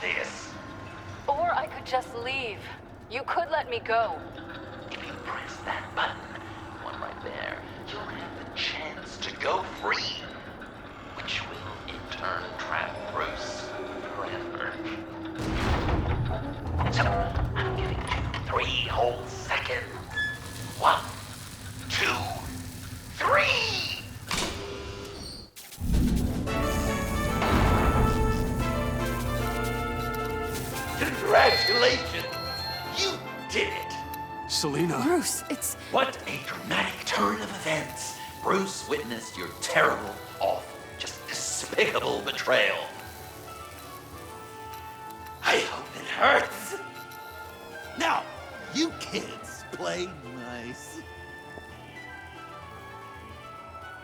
this. Or I could just leave. You could let me go. If you press that button, one right there, you'll have the chance to go free. Which will, in turn, trap Bruce forever. So, I'm giving you 3 whole seconds. 1, 2, 3! Congratulations! You did it! Selina. Bruce, it's... What a dramatic turn of events! Bruce witnessed your terrible, awful, just despicable betrayal. I hope it hurts! Now, you kids play nice.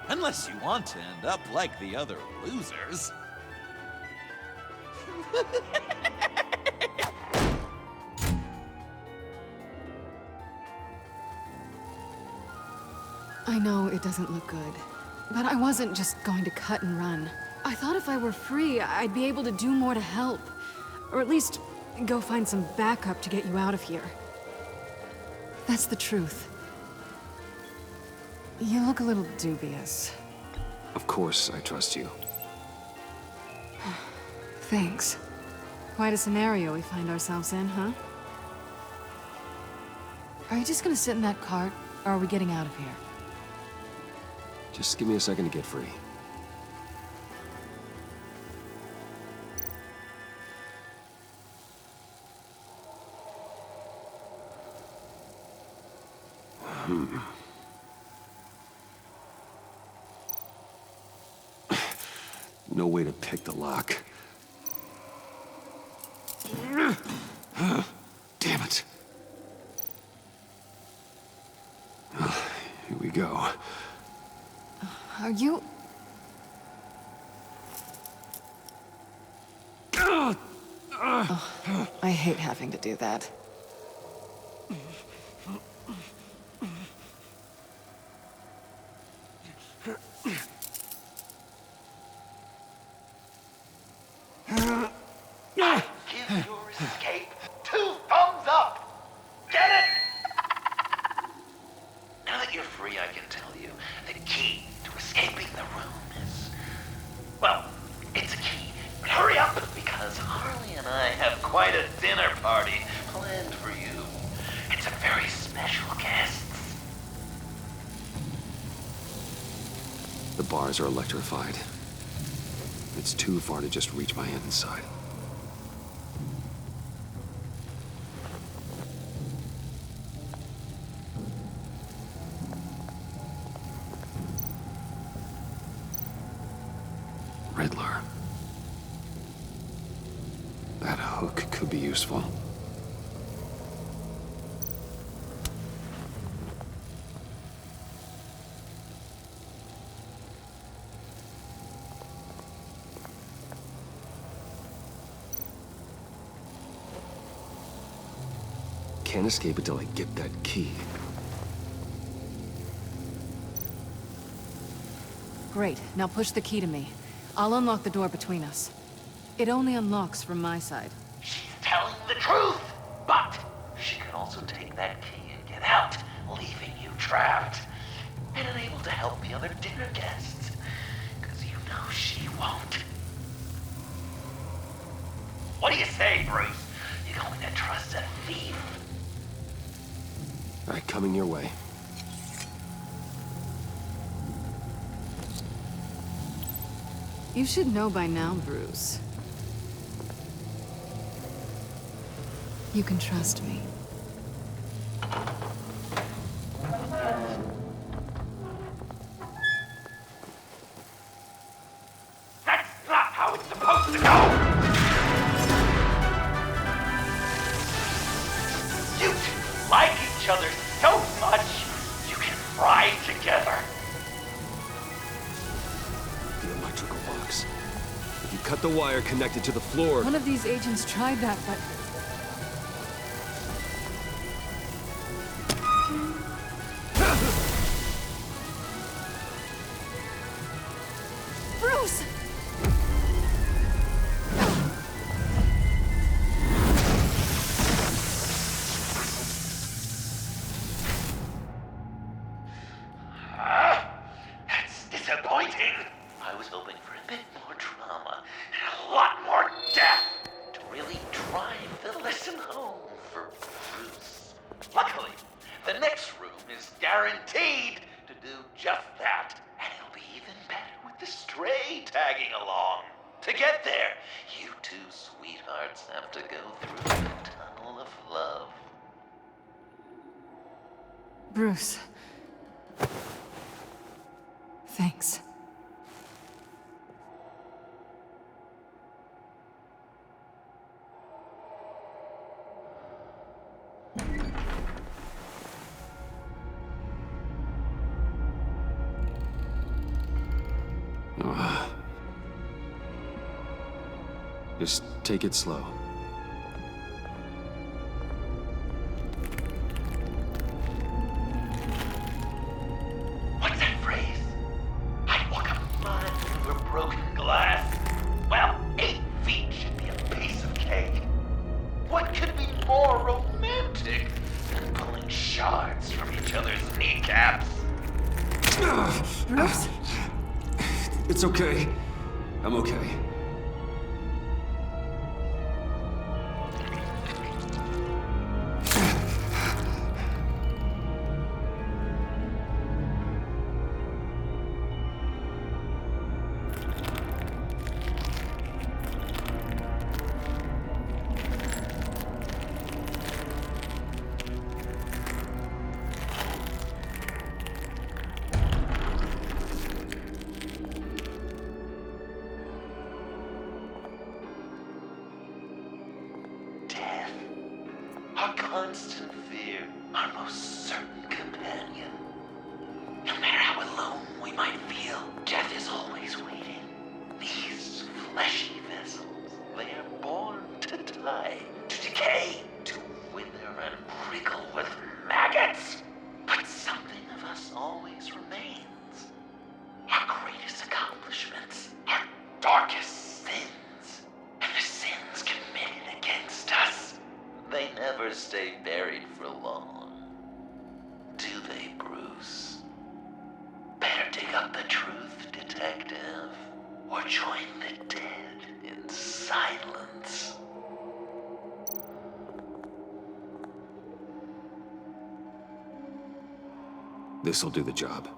Unless you want to end up like the other losers. I know it doesn't look good, but I wasn't just going to cut and run. I thought if I were free, I'd be able to do more to help. Or at least, go find some backup to get you out of here. That's the truth. You look a little dubious. Of course, I trust you. Thanks. Quite a scenario we find ourselves in, huh? Are you just gonna sit in that cart, or are we getting out of here? Just give me a second to get free. No way to pick the lock. Damn it. Here we go. Are you... Oh, I hate having to do that. Give your escape 2 thumbs up! Get it? Now that you're free, I can tell you the key to escaping the room is... Well, it's a key. But hurry up, because Harley and I have quite a dinner party planned for you. It's a very special guest. The bars are electrified. It's too far to just reach my hand inside. Riddler. That hook could be useful. Can't escape until I get that key. Great. Now push the key to me. I'll unlock the door between us. It only unlocks from my side. She's telling the truth, but she could also take that key and get out, leaving you trapped and unable to help the other dinner guests, because you know she won't. What do you say, Bruce? You going to trust a thief? All right, coming your way. You should know by now, Bruce. You can trust me. That's not how it's supposed to go! You two like each other so much, you can fry together. The electrical box. If you cut the wire connected to the floor... One of these agents tried that, but... Bruce! guaranteed to do just that. And it'll be even better with the stray tagging along. To get there, you two sweethearts have to go through the tunnel of love. Bruce. Thanks. Just take it slow. What's that phrase? I'd walk a mile over broken glass. Well, 8 feet should be a piece of cake. What could be more romantic than pulling shards from each other's kneecaps? Bruce? It's okay. I'm okay. Death. Our constant fear, our most certain companion. No matter how alone we might feel, death is always waiting. These fleshy vessels, they are born to die, to decay, to wither and wriggle with maggots. But something of us always remains. Our greatest accomplishments, our darkest sins, and the sins committed against us. They never stay buried for long. Do they, Bruce? Better dig up the truth, detective, or join the dead in silence. This'll do the job.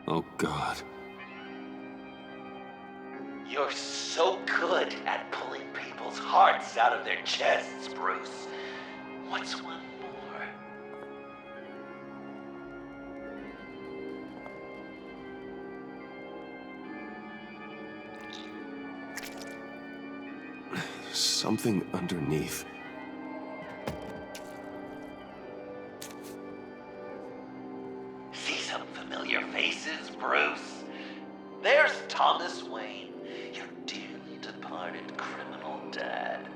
Oh, God. You're so good at pulling people's hearts out of their chests, Bruce. What's one more? Something underneath. See some familiar faces, Bruce? There's Thomas Wayne, your dearly departed criminal dad.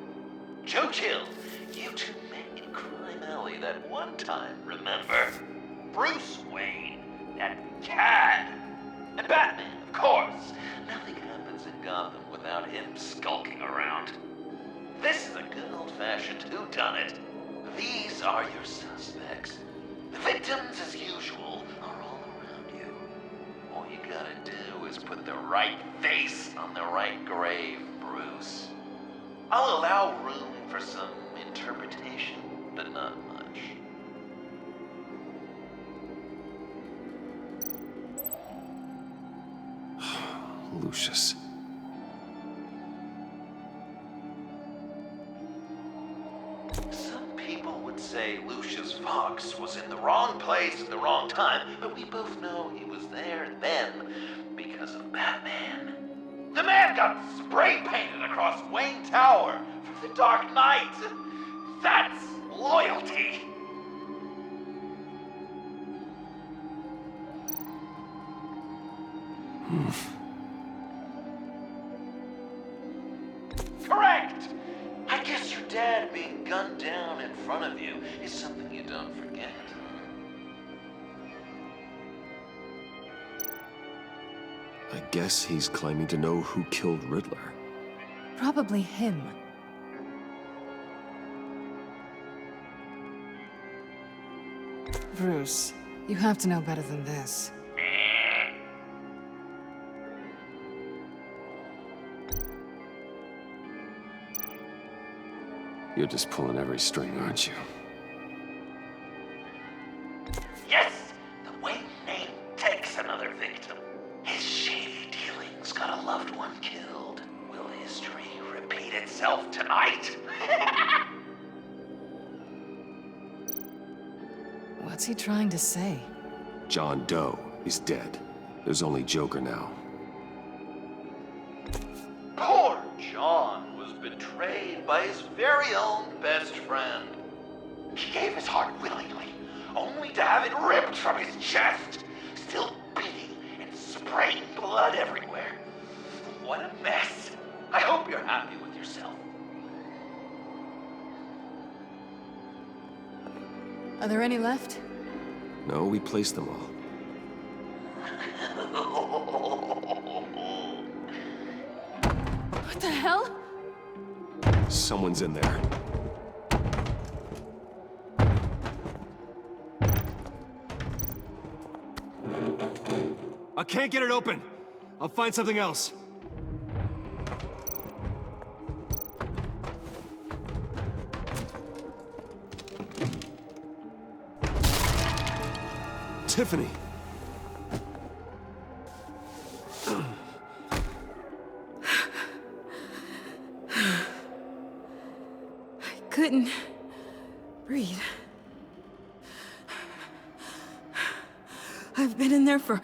Joe Chill, you two met in Crime Alley that one time, remember? Bruce Wayne, that cad. And Batman, of course. Nothing happens in Gotham without him skulking around. This is a good old-fashioned whodunit. These are your suspects. The victims, as usual, are all around you. All you gotta do is put the right face on the right grave, Bruce. I'll allow room for some interpretation, but not much. Lucius. Some people would say Lucius Fox was in the wrong place at the wrong time, but we both know he was there then because of Batman. The man got spray painted across Wayne Tower for the Dark Knight. That's loyalty. Correct! I guess your dad being gunned down in front of you is something you don't forget. guess he's claiming to know who killed Riddler. Probably him. Bruce, you have to know better than this. You're just pulling every string, aren't you? Yes! The Wayne name takes another victim. His shady dealings got a loved one killed. Will history repeat itself tonight? What's he trying to say? John Doe is dead. There's only Joker now. Poor John was betrayed by his very own best friend. He gave his heart willingly, only to have it ripped from his chest, still beating and spraying blood everywhere. What a mess. I hope you're happy with yourself. Are there any left? No, we placed them all. What the hell? Someone's in there. I can't get it open. I'll find something else. Tiffany. Couldn't breathe. I've been in there for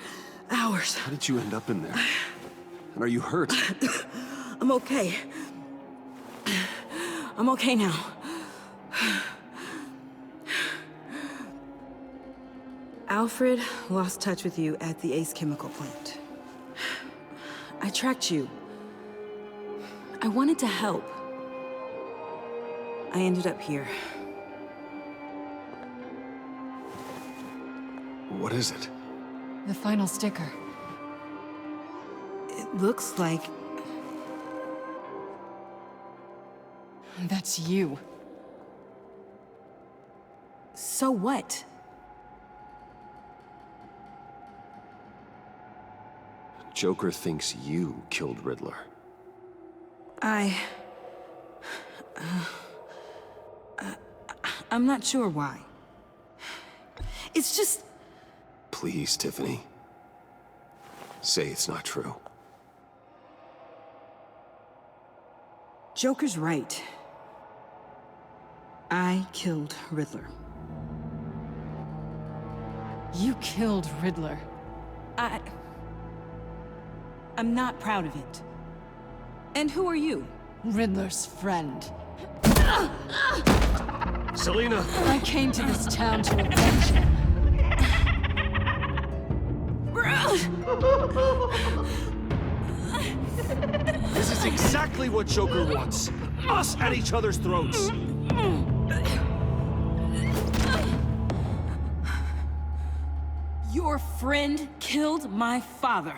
hours. How did you end up in there? And are you hurt? I'm okay. I'm okay now. Alfred lost touch with you at the Ace Chemical plant. I tracked you. I wanted to help. I ended up here. What is it? The final sticker. It looks like... That's you. So what? Joker thinks you killed Riddler. I'm not sure why. It's just... Please, Tiffany. Say it's not true. Joker's right. I killed Riddler. You killed Riddler. I'm not proud of it. And who are you? Riddler's friend. Selina! I came to this town to avenge him. This is exactly what Joker wants. Us at each other's throats. Your friend killed my father.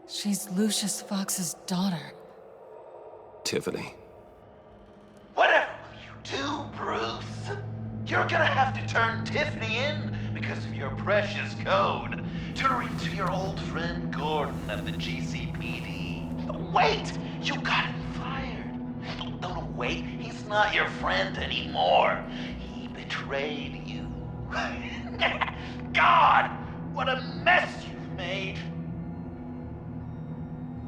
She's Lucius Fox's daughter. Tiffany. Whatever will you do, Bruce? You're gonna have to turn Tiffany in because of your precious code. Turn her into your old friend Gordon at the GCPD. Wait! You got him fired. No, wait. He's not your friend anymore. He betrayed you. God! What a mess you've made.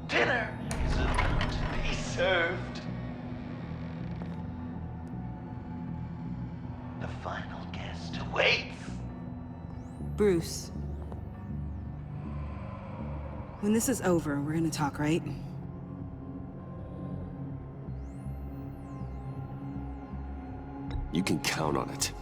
Dinner is about to be served. The final guest awaits. Bruce. When this is over, we're gonna talk, right? You can count on it.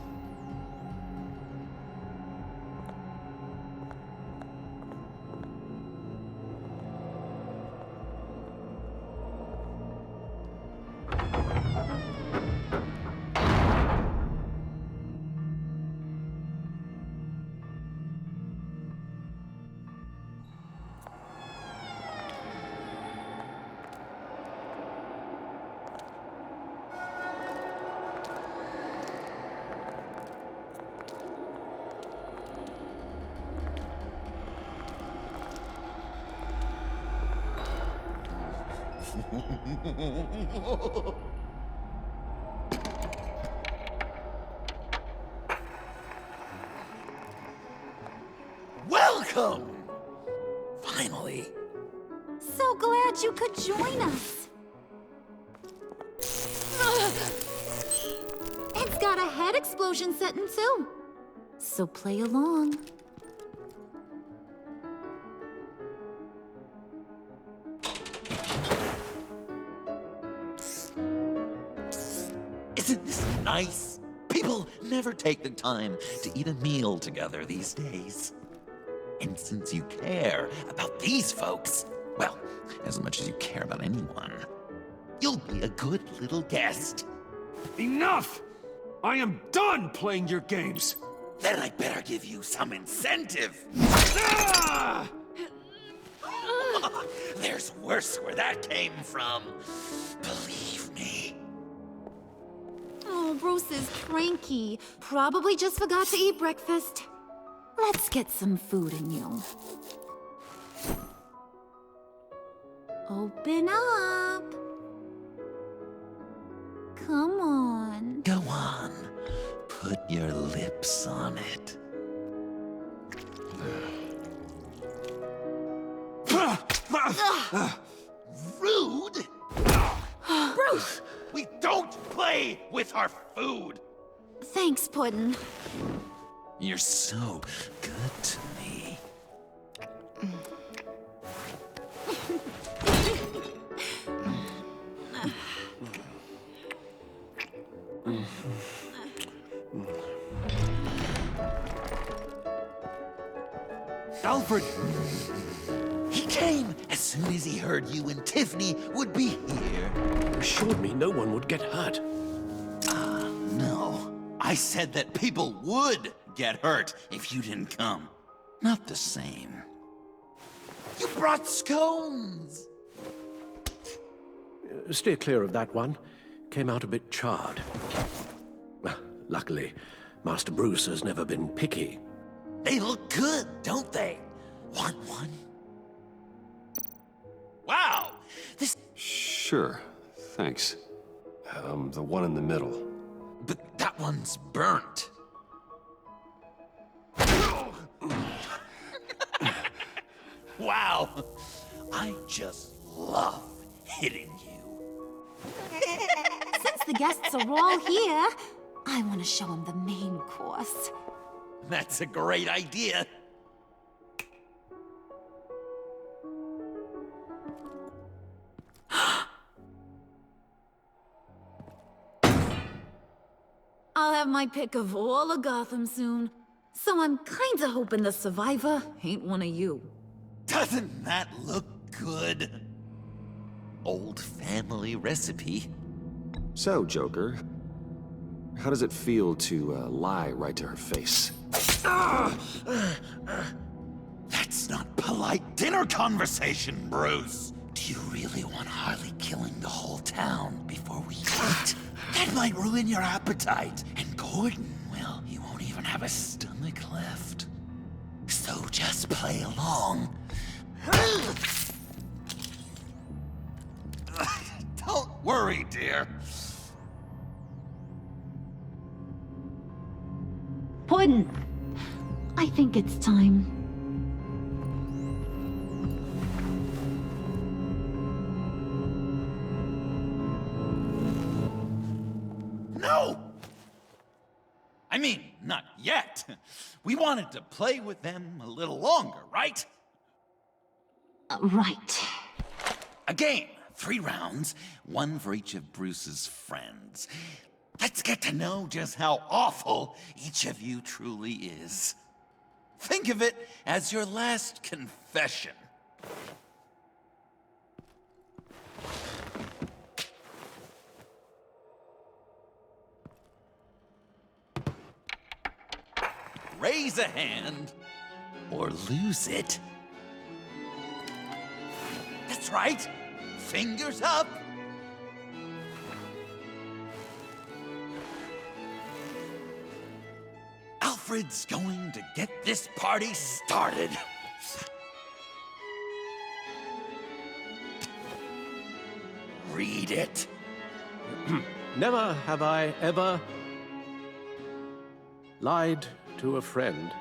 Welcome! Finally. So glad you could join us. It's got a head explosion setting too. So play along. Isn't this nice? People never take the time to eat a meal together these days. And since you care about these folks, well, as much as you care about anyone, you'll be a good little guest. Enough! I am done playing your games! Then I better give you some incentive. Ah! There's worse where that came from. Believe me. Oh, Bruce is cranky. Probably just forgot to eat breakfast. Let's get some food in you. Open up. Come on. Go on. Put your lips on it. Rude! Bruce! We don't play with our food! Thanks, Puddin'. You're so good to me. Alfred! He came as soon as he heard you and Tiffany would be here. You assured me no one would get hurt. No. I said that people would get hurt if you didn't come. Not the same. You brought scones! Steer clear of that one. Came out a bit charred. Luckily, Master Bruce has never been picky. They look good, don't they? Want one? Wow! This... Sure, thanks. The one in the middle. But that one's burnt. Wow! I just love hitting you. Since the guests are all here, I want to show them the main course. That's a great idea. I'll have my pick of all of Gotham soon. So I'm kinda hoping the survivor ain't one of you. Doesn't that look good? Old family recipe. So, Joker, how does it feel to lie right to her face? That's not polite dinner conversation, Bruce. Do you really want Harley killing the whole town before we eat? That might ruin your appetite. And Gordon, well, he won't even have a stomach left. So just play along. Don't worry, dear. Puddin', I think it's time. No! I mean, not yet. We wanted to play with them a little longer, right? Right. A game, 3 rounds, 1 for each of Bruce's friends. Let's get to know just how awful each of you truly is. Think of it as your last confession. Raise a hand, or lose it. That's right. Fingers up. Alfred's going to get this party started. Read it. Never have I ever lied to a friend.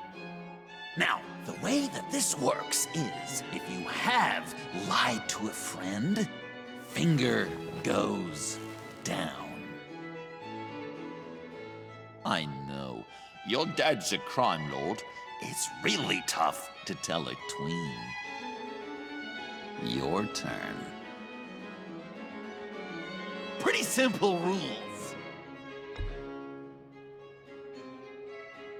Now, the way that this works is, if you have lied to a friend, finger goes down. I know, your dad's a crime lord. It's really tough to tell a tween. Your turn. Pretty simple rules.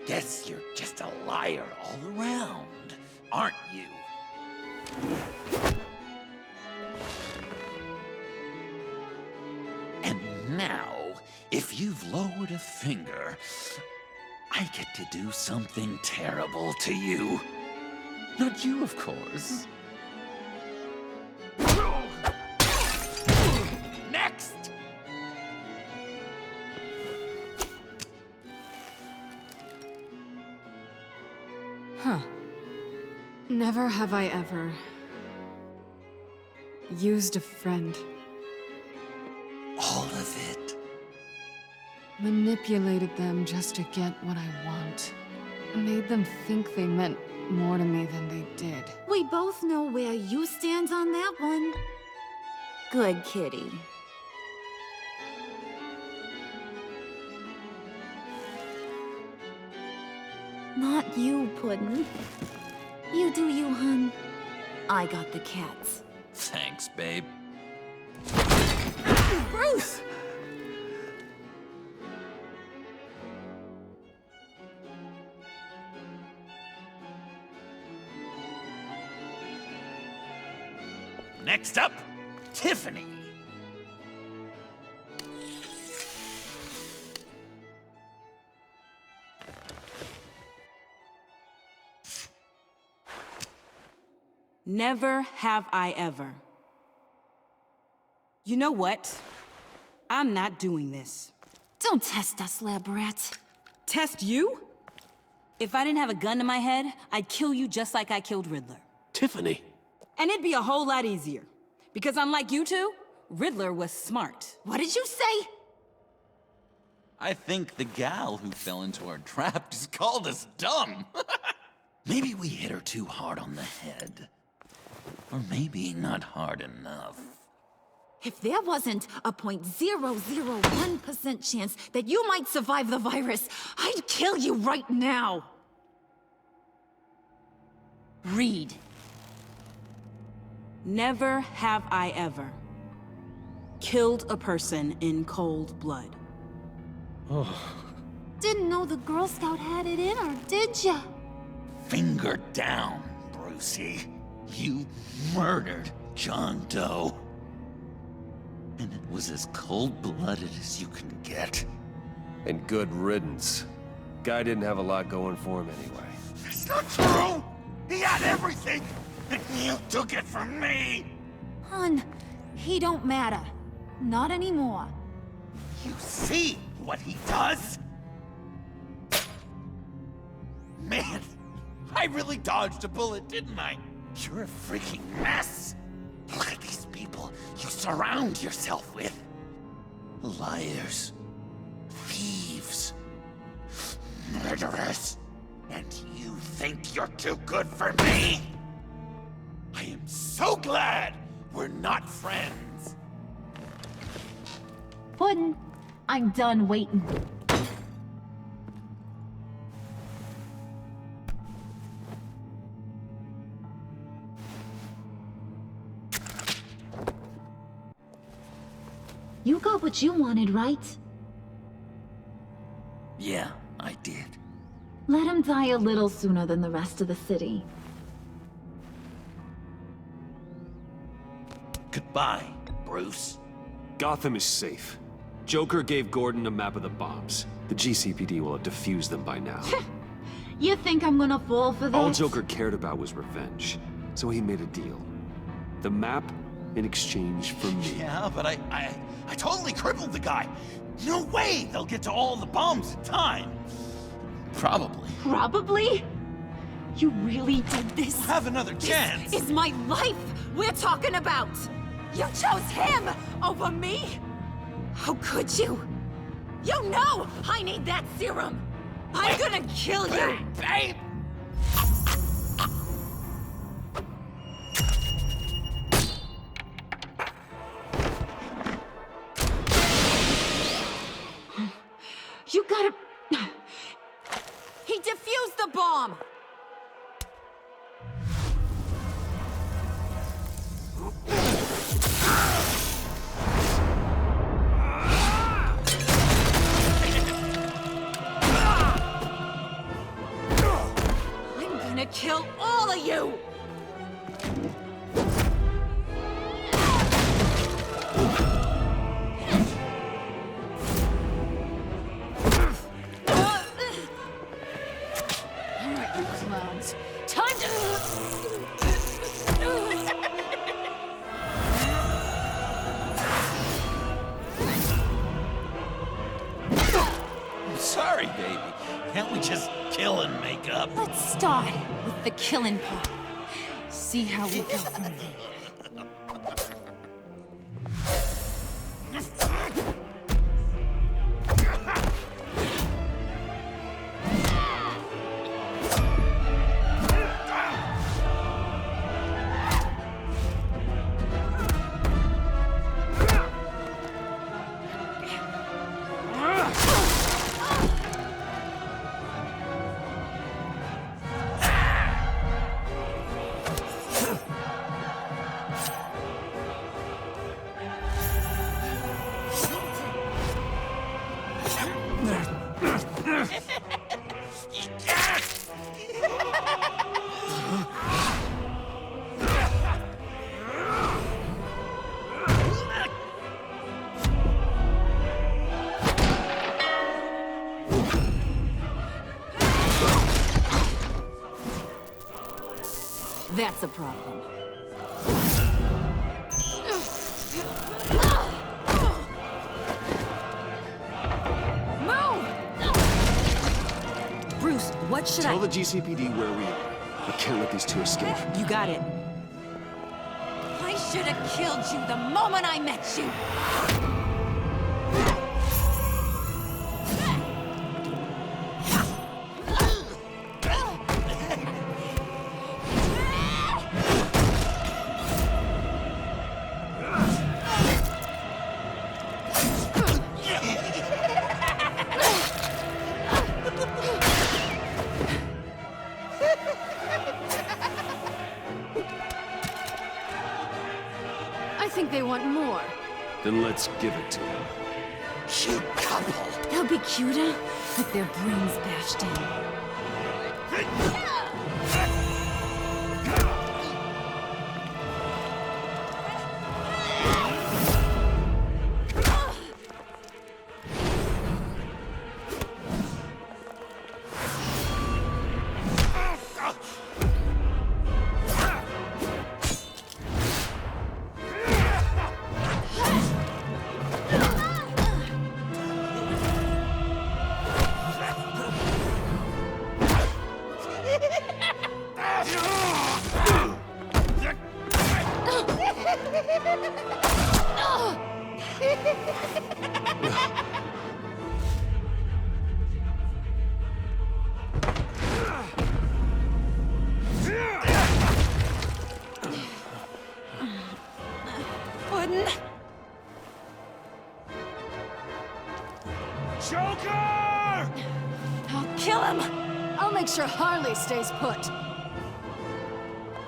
Guess you're just a liar all around, aren't you? And now, if you've lowered a finger, I get to do something terrible to you. Not you, of course. Next! Huh. Never have I ever used a friend. All of it. Manipulated them just to get what I want. Made them think they meant more to me than they did. We both know where you stand on that one. Good kitty. Not you, Puddin'. You do you, hun. I got the cats. Thanks, babe. Bruce! Next up, Tiffany. Never have I ever. You know what? I'm not doing this. Don't test us, lab rat. Test you? If I didn't have a gun to my head, I'd kill you just like I killed Riddler. Tiffany! And it'd be a whole lot easier. Because unlike you two, Riddler was smart. What did you say? I think the gal who fell into our trap just called us dumb. Maybe we hit her too hard on the head. Or maybe not hard enough. If there wasn't a 0.001% chance that you might survive the virus, I'd kill you right now. Read. Never have I ever killed a person in cold blood. Didn't know the Girl Scout had it in her, did ya? Finger down, Brucey. You murdered John Doe. And it was as cold-blooded as you can get. And good riddance. Guy didn't have a lot going for him anyway. It's not true! He had everything! And you took it from me! Hun, he don't matter. Not anymore. You see what he does? Man, I really dodged a bullet, didn't I? You're a freaking mess! Look at these people you surround yourself with. Liars. Thieves. Murderers. And you think you're too good for me? I am so glad we're not friends. Puddin', I'm done waiting. You got what you wanted, right? Yeah, I did. Let him die a little sooner than the rest of the city. Goodbye, Bruce. Gotham is safe. Joker gave Gordon a map of the bombs. The GCPD will have defused them by now. You think I'm gonna fall for that? All Joker cared about was revenge, so he made a deal. The map in exchange for me. Yeah, but I totally crippled the guy. No way they'll get to all the bombs in time. Probably. Probably? You really did this? Have another chance. This is my life we're talking about! You chose him over me? How could you? You know I need that serum! I'm gonna kill you! Babe! You gotta... He defused the bomb! I'm gonna kill all of you! Clowns. Time to... I'm sorry, baby. Can't we just kill and make up? Let's start with the killing part. See how we go from there. That's a problem. Move! Bruce, what should Tell the GCPD where we are. I can't let these two escape. You got it. I should have killed you the moment I met you! I think they want more. Then let's give it to them. Cute couple. They'll be cuter with their brains bashed in. Wouldn't... Joker! I'll kill him! I'll make sure Harley stays put.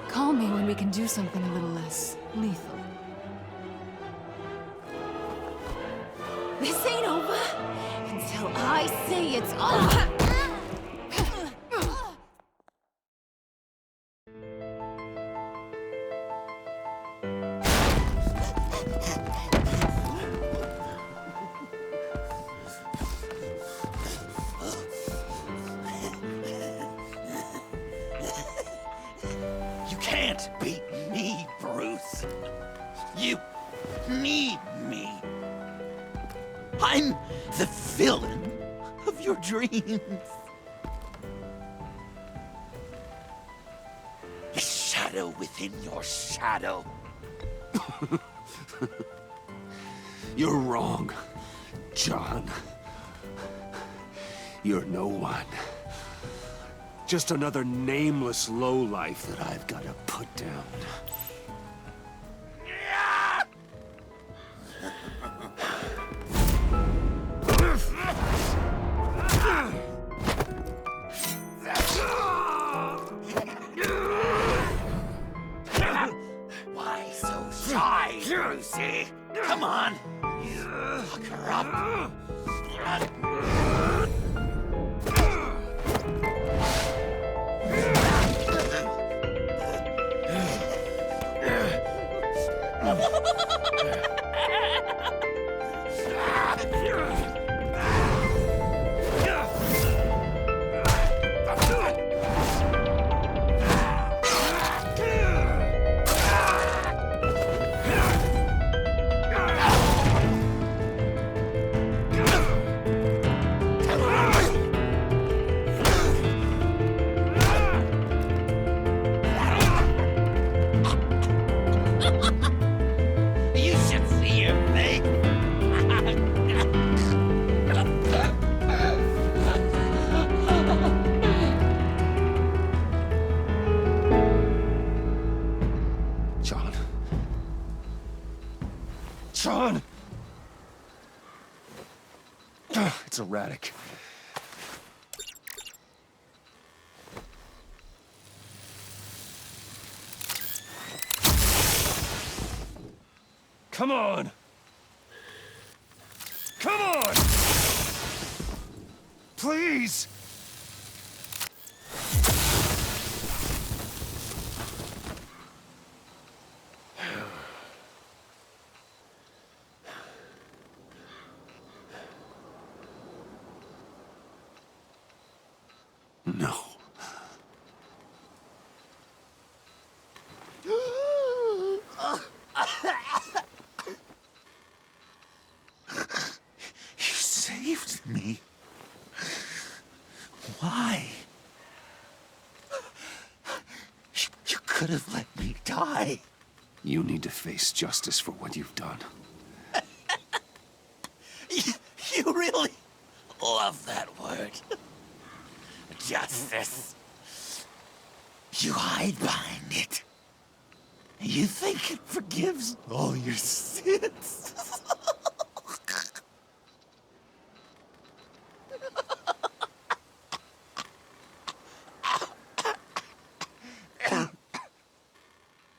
Call me when we can do something a little less lethal. This ain't over until I say it's over! You can't beat me, Bruce. You need me. I'm the villain of your dreams. The shadow within your shadow. You're wrong, John. You're no one. Just another nameless lowlife that I've got to put down. Why so shy, Brucey? Come on. Lock her up. You should see your face. John. John! It's erratic. Come on! Come on! Please! No. You saved me. Why? You could have let me die. You need to face justice for what you've done. You really love that word. Justice. You hide behind it. You think it forgives all your sins.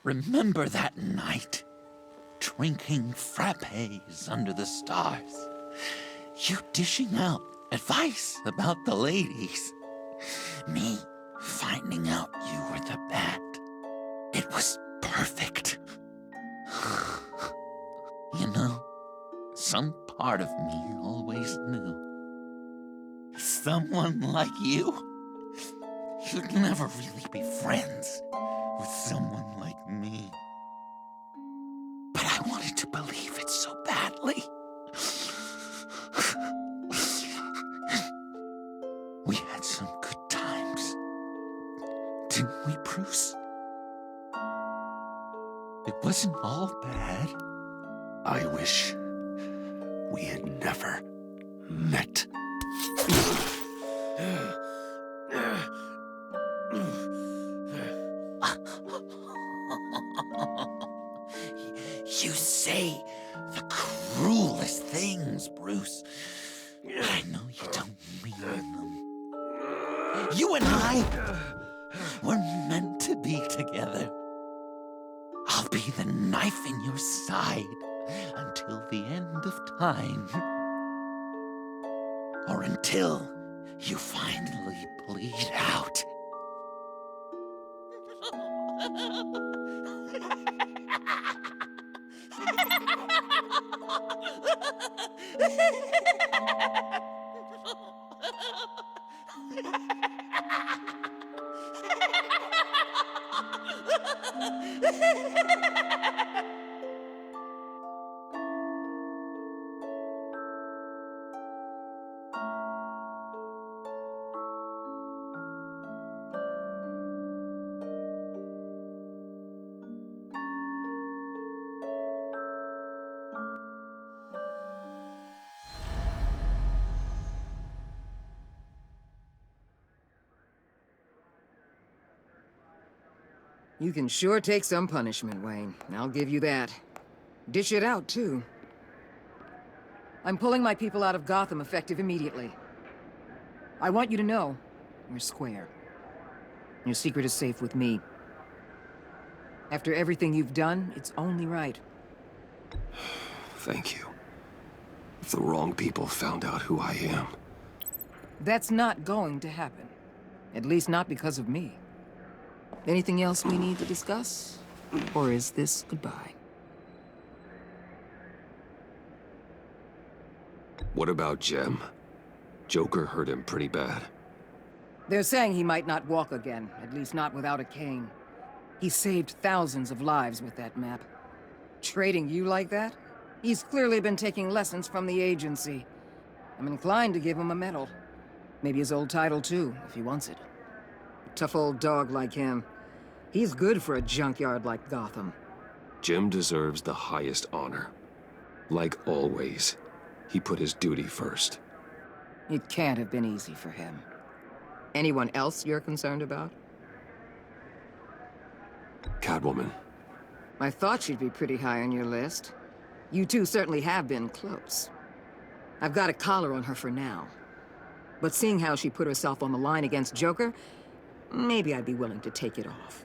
Remember that night, drinking frappes under the stars? You dishing out advice about the ladies. Me finding out you were the bat. It was perfect. You know, some part of me always knew. Someone like you, you'd never really be friends with someone like me. But I wanted to believe it so badly. We had some good times, didn't we, Bruce? It wasn't all bad. I wish we had never met. You say the cruelest things, Bruce. I know you don't mean them. You and I were meant to be together. I'll be the knife in your side until the end of time. Or until you finally bleed out. You can sure take some punishment, Wayne. I'll give you that. Dish it out, too. I'm pulling my people out of Gotham effective immediately. I want you to know, you're square. Your secret is safe with me. After everything you've done, it's only right. Thank you. If the wrong people found out who I am... That's not going to happen. At least not because of me. Anything else we need to discuss? Or is this goodbye? What about Jem? Joker hurt him pretty bad. They're saying he might not walk again, at least not without a cane. He saved thousands of lives with that map. Trading you like that? He's clearly been taking lessons from the agency. I'm inclined to give him a medal. Maybe his old title too, if he wants it. A tough old dog like him. He's good for a junkyard like Gotham. Jem deserves the highest honor. Like always, he put his duty first. It can't have been easy for him. Anyone else you're concerned about? Catwoman. I thought she'd be pretty high on your list. You two certainly have been close. I've got a collar on her for now. But seeing how she put herself on the line against Joker, maybe I'd be willing to take it off.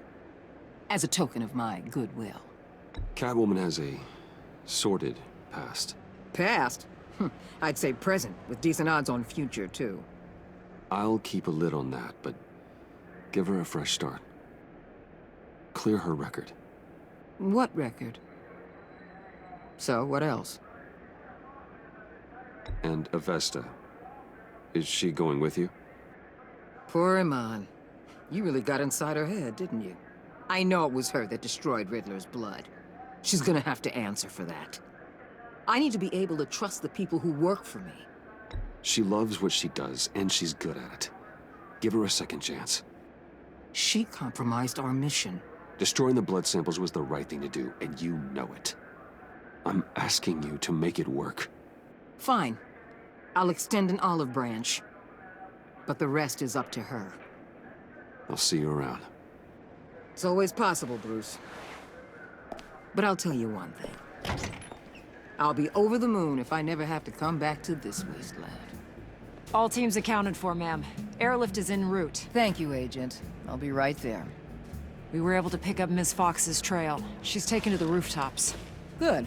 As a token of my goodwill. Catwoman has a sordid past. Past? I'd say present, with decent odds on future, too. I'll keep a lid on that, but give her a fresh start. Clear her record. What record? So, what else? And Avesta. Is she going with you? Poor Iman. You really got inside her head, didn't you? I know it was her that destroyed Riddler's blood. She's gonna have to answer for that. I need to be able to trust the people who work for me. She loves what she does, and she's good at it. Give her a second chance. She compromised our mission. Destroying the blood samples was the right thing to do, and you know it. I'm asking you to make it work. Fine. I'll extend an olive branch. But the rest is up to her. I'll see you around. It's always possible, Bruce. But I'll tell you one thing. I'll be over the moon if I never have to come back to this wasteland. All teams accounted for, ma'am. Airlift is en route. Thank you, Agent. I'll be right there. We were able to pick up Miss Fox's trail. She's taken to the rooftops. Good.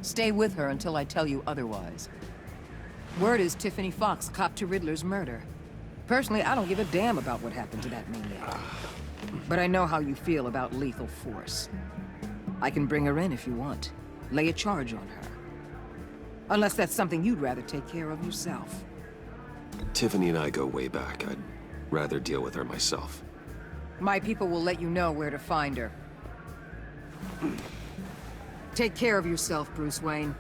Stay with her until I tell you otherwise. Word is Tiffany Fox copped to Riddler's murder. Personally, I don't give a damn about what happened to that maniac. But I know how you feel about lethal force. I can bring her in if you want. Lay a charge on her. Unless that's something you'd rather take care of yourself. Tiffany and I go way back. I'd rather deal with her myself. My people will let you know where to find her. Take care of yourself, Bruce Wayne.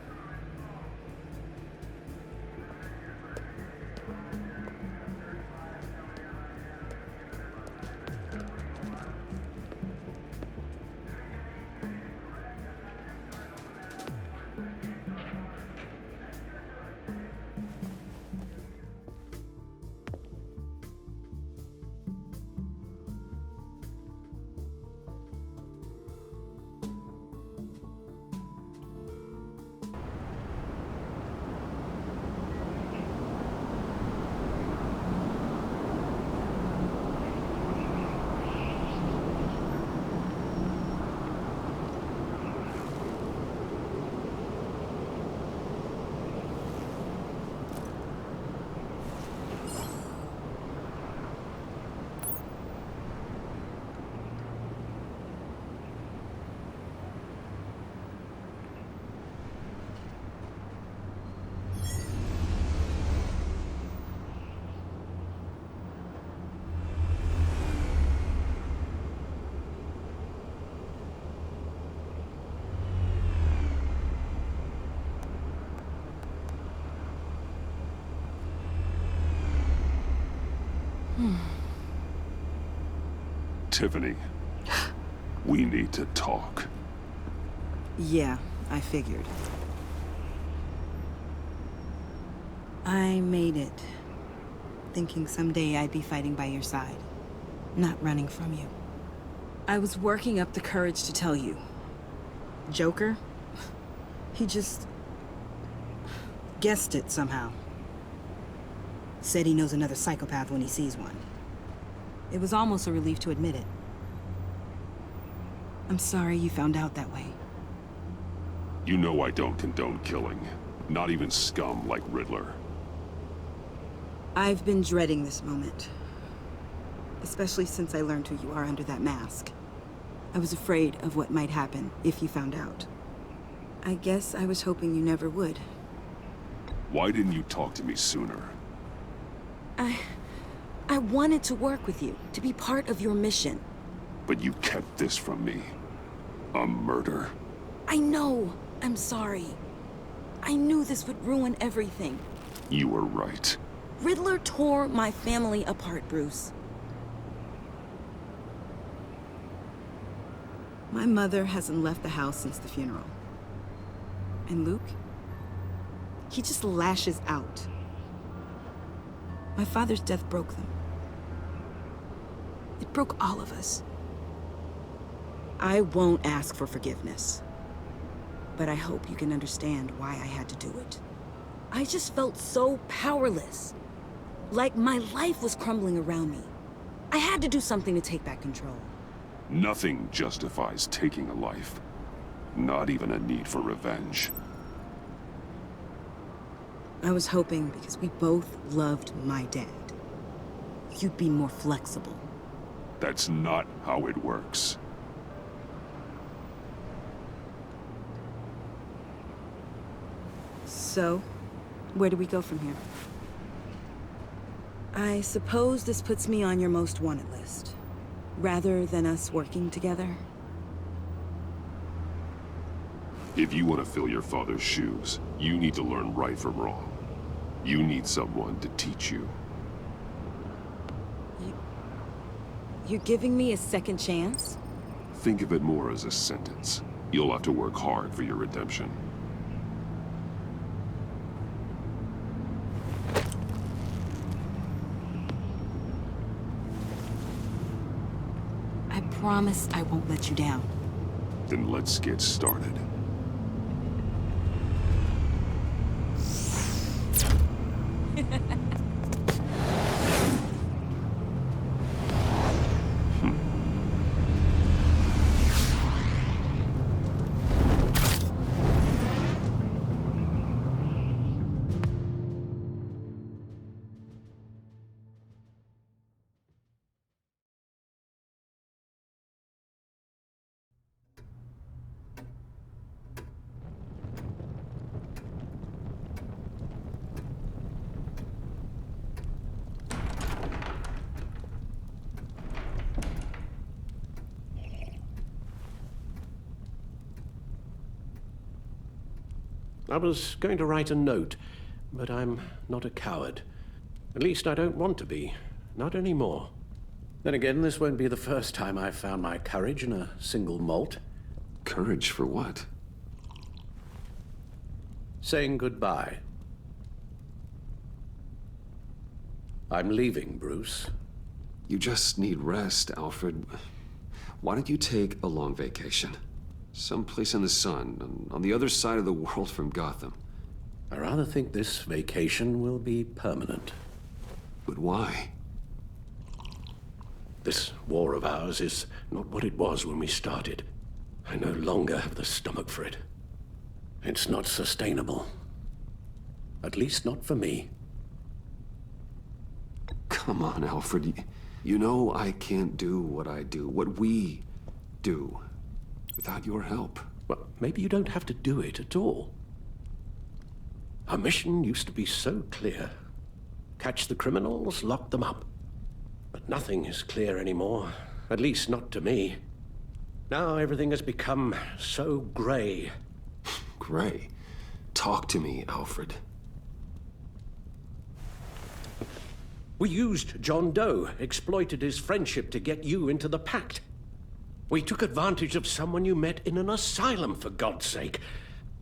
Tiffany, we need to talk. Yeah, I figured. I made it, thinking someday I'd be fighting by your side, not running from you. I was working up the courage to tell you. Joker? He just... guessed it somehow. Said he knows another psychopath when he sees one. It was almost a relief to admit it. I'm sorry you found out that way. You know I don't condone killing. Not even scum like Riddler. I've been dreading this moment. Especially since I learned who you are under that mask. I was afraid of what might happen if you found out. I guess I was hoping you never would. Why didn't you talk to me sooner? I wanted to work with you, to be part of your mission. But you kept this from me. A murder. I know. I'm sorry. I knew this would ruin everything. You were right. Riddler tore my family apart, Bruce. My mother hasn't left the house since the funeral. And Luke? He just lashes out. My father's death broke them. It broke all of us. I won't ask for forgiveness. But I hope you can understand why I had to do it. I just felt so powerless. Like my life was crumbling around me. I had to do something to take back control. Nothing justifies taking a life. Not even a need for revenge. I was hoping because we both loved my dad, you'd be more flexible. That's not how it works. So, where do we go from here? I suppose this puts me on your most wanted list, rather than us working together. If you want to fill your father's shoes, you need to learn right from wrong. You need someone to teach you. You're giving me a second chance? Think of it more as a sentence. You'll have to work hard for your redemption. I promise I won't let you down. Then let's get started. I was going to write a note, but I'm not a coward. At least I don't want to be. Not anymore. Then again, this won't be the first time I've found my courage in a single malt. Courage for what? Saying goodbye. I'm leaving, Bruce. You just need rest, Alfred. Why don't you take a long vacation? Someplace in the sun, on the other side of the world from Gotham. I rather think this vacation will be permanent. But why? This war of ours is not what it was when we started. I no longer have the stomach for it. It's not sustainable. At least not for me. Come on, Alfred. You know I can't do what I do, what we do, without your help. Well, maybe you don't have to do it at all. Our mission used to be so clear. Catch the criminals, lock them up. But nothing is clear anymore, at least not to me. Now everything has become so gray. Gray? Talk to me, Alfred. We used John Doe, exploited his friendship to get you into the pact. We took advantage of someone you met in an asylum, for God's sake.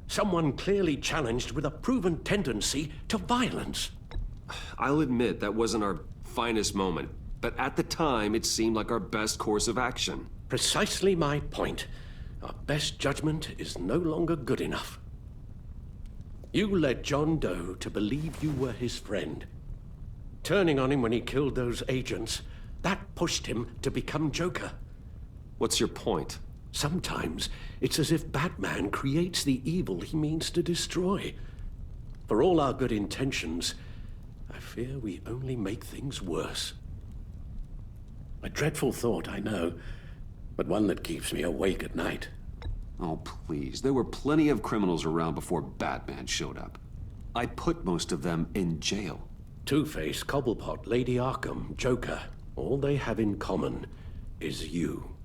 Someone clearly challenged with a proven tendency to violence. I'll admit that wasn't our finest moment, but at the time it seemed like our best course of action. Precisely my point. Our best judgment is no longer good enough. You led John Doe to believe you were his friend. Turning on him when he killed those agents, that pushed him to become Joker. What's your point? Sometimes it's as if Batman creates the evil he means to destroy. For all our good intentions, I fear we only make things worse. A dreadful thought, I know, but one that keeps me awake at night. Oh, please. There were plenty of criminals around before Batman showed up. I put most of them in jail. Two-Face, Cobblepot, Lady Arkham, Joker, all they have in common is you.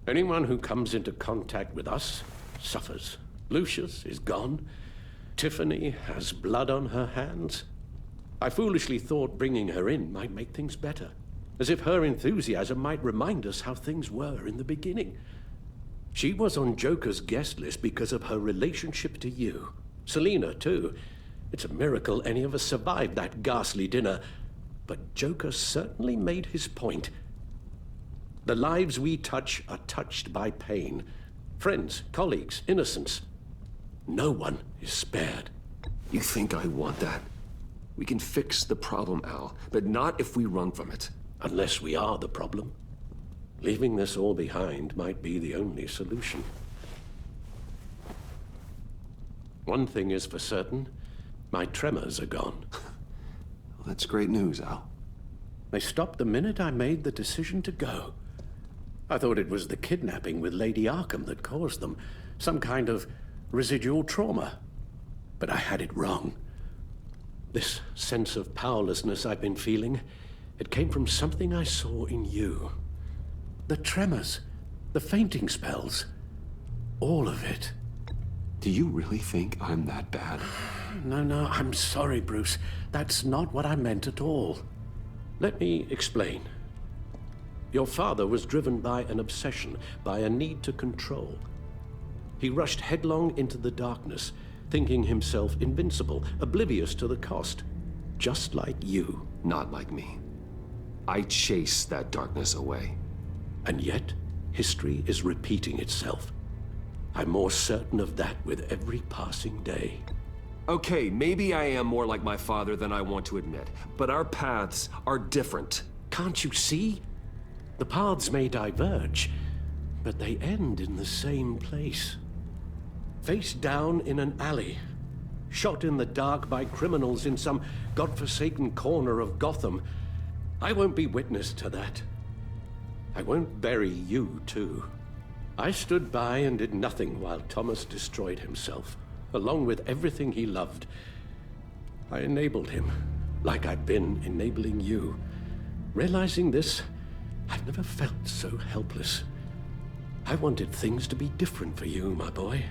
Anyone who comes into contact with us suffers. Lucius is gone. Tiffany has blood on her hands. I foolishly thought bringing her in might make things better, as if her enthusiasm might remind us how things were in the beginning. She was on Joker's guest list because of her relationship to you. Selina, too. It's a miracle any of us survived that ghastly dinner. But Joker certainly made his point. The lives we touch are touched by pain. Friends, colleagues, innocents. No one is spared. You think I want that? We can fix the problem, Al, but not if we run from it. Unless we are the problem. Leaving this all behind might be the only solution. One thing is for certain, my tremors are gone. Well, that's great news, Al. They stopped the minute I made the decision to go. I thought it was the kidnapping with Lady Arkham that caused them, some kind of residual trauma. But I had it wrong. This sense of powerlessness I've been feeling, it came from something I saw in you. The tremors, the fainting spells, all of it. Do you really think I'm that bad? No, I'm sorry, Bruce. That's not what I meant at all. Let me explain. Your father was driven by an obsession, by a need to control. He rushed headlong into the darkness, thinking himself invincible, oblivious to the cost. Just like you. Not like me. I chase that darkness away. And yet, history is repeating itself. I'm more certain of that with every passing day. Okay, maybe I am more like my father than I want to admit, but our paths are different. Can't you see? The paths may diverge, but they end in the same place. Face down in an alley, shot in the dark by criminals in some godforsaken corner of Gotham. I won't be witness to that. I won't bury you, too. I stood by and did nothing while Thomas destroyed himself, along with everything he loved. I enabled him, like I'd been enabling you. Realizing this, I've never felt so helpless. I wanted things to be different for you, my boy.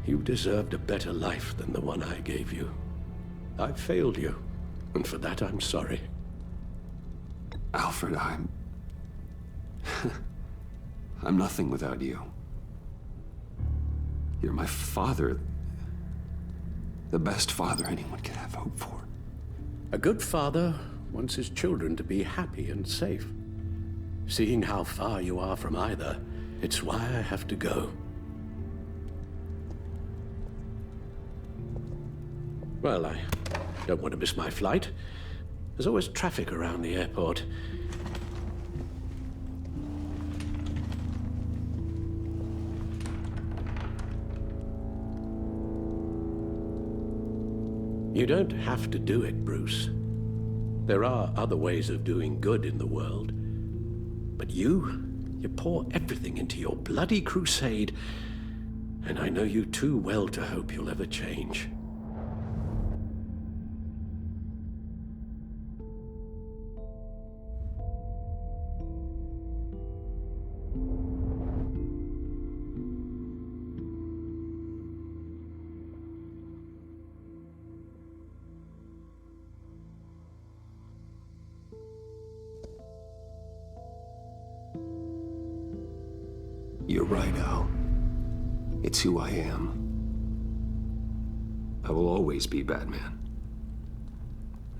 You deserved a better life than the one I gave you. I failed you, and for that I'm sorry. Alfred, I'm nothing without you. You're my father. The best father anyone could have hoped for. A good father wants his children to be happy and safe. Seeing how far you are from either, it's why I have to go. Well, I don't want to miss my flight. There's always traffic around the airport. You don't have to do it, Bruce. There are other ways of doing good in the world. But you pour everything into your bloody crusade, and I know you too well to hope you'll ever change. You're right, Al. It's who I am. I will always be Batman.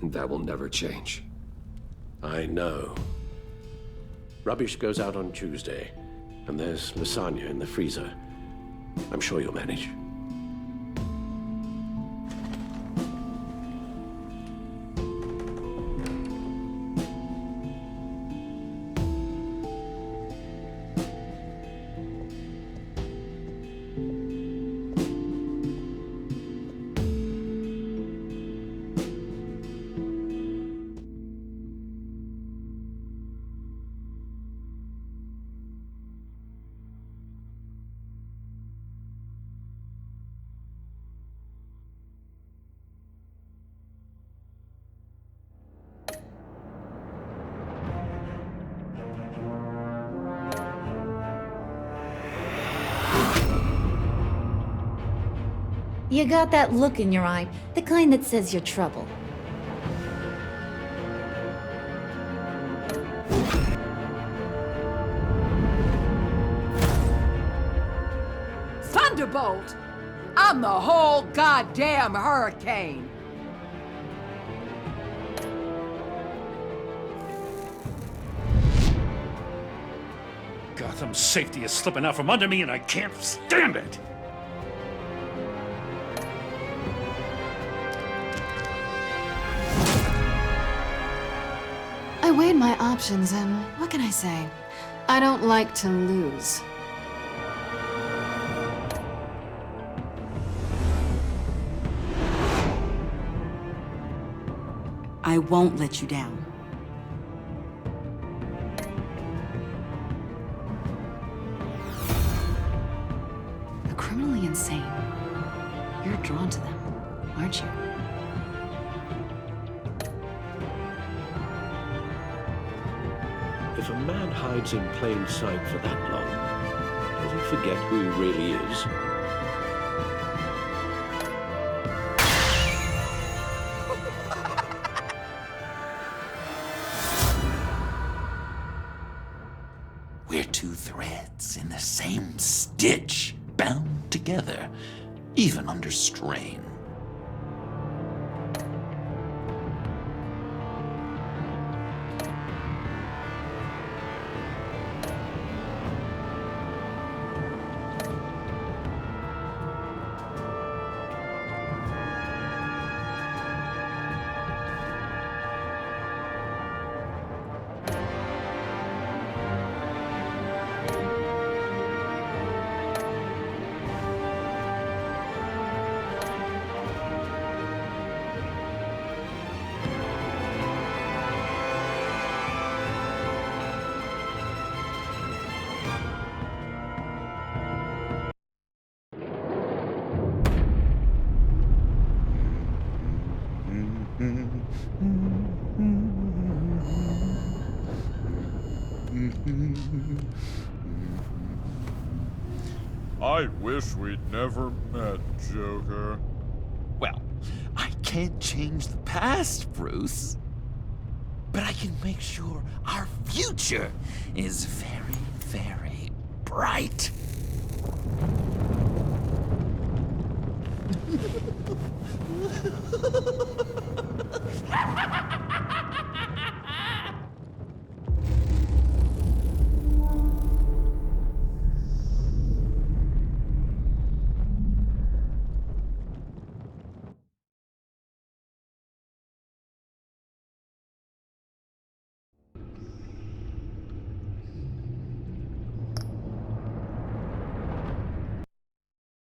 And that will never change. I know. Rubbish goes out on Tuesday. And there's lasagna in the freezer. I'm sure you'll manage. You got that look in your eye, the kind that says you're trouble. Thunderbolt! I'm the whole goddamn hurricane! Gotham's safety is slipping out from under me and I can't stand it! I weighed my options, and what can I say? I don't like to lose. I won't let you down. The criminally insane. You're drawn to them, aren't you? If a man hides in plain sight for that long, does he forget who he really is? We're two threads in the same stitch, bound together, even under strain. I wish we'd never met, Joker. Well, I can't change the past, Bruce. But I can make sure our future is very, very bright.